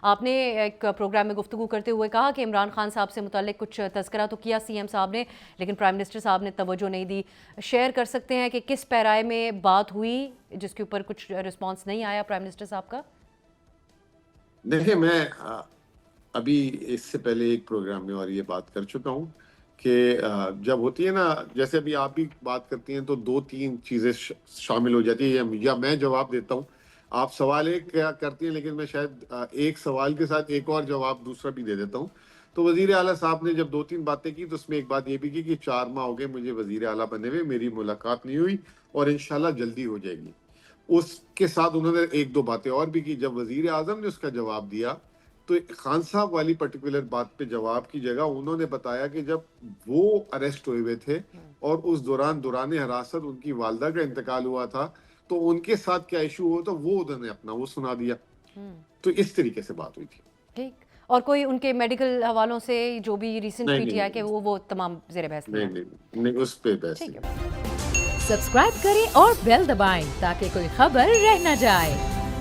آپ نے ایک پروگرام میں گفتگو کرتے ہوئے کہا کہ عمران خان صاحب سے متعلق کچھ تذکرہ تو کیا سی ایم صاحب نے، لیکن پرائم منسٹر صاحب نے توجہ نہیں دی. شیئر کر سکتے ہیں کہ کس پیرائے میں بات ہوئی جس کے اوپر کچھ رسپانس نہیں آیا پرائم منسٹر صاحب کا؟ دیکھیں، میں ابھی اس سے پہلے ایک پروگرام میں اور یہ بات کر چکا ہوں کہ جب ہوتی ہے نا، جیسے ابھی آپ بھی بات کرتی ہیں تو 2-3 چیزیں شامل ہو جاتی ہیں، یا میں جواب دیتا ہوں، آپ سوال ایک کیا کرتی ہیں لیکن میں شاید ایک سوال کے ساتھ ایک اور جواب دوسرا بھی دے دیتا ہوں. تو وزیر اعلیٰ صاحب نے جب 2-3 باتیں کی تو اس میں ایک بات یہ بھی کی کہ 4 ماہ ہو گئے مجھے وزیر اعلیٰ بنے ہوئے، میری ملاقات نہیں ہوئی اور انشاءاللہ جلدی ہو جائے گی. اس کے ساتھ انہوں نے 1-2 باتیں اور بھی کی. جب وزیر اعظم نے اس کا جواب دیا تو خان صاحب والی پرٹیکولر بات پہ جواب کی جگہ انہوں نے بتایا کہ جب وہ اریسٹ ہوئے ہوئے تھے اور اس دوران حراست ان کی والدہ کا انتقال ہوا تھا تو ان کے ساتھ کیا ایشو ہوا تو وہ انہوں نے اپنا وہ سنا دیا. تو اس طریقے سے بات ہوئی تھی. ٹھیک. اور کوئی ان کے میڈیکل حوالوں سے جو بھی ریسنٹ پی ٹی آئی کے وہ تمام زیر بحث نہیں اس پہ بحث ٹھیک نہیں. ہے. سبسکرائب کریں اور بیل دبائیں تاکہ کوئی خبر رہ نہ جائے.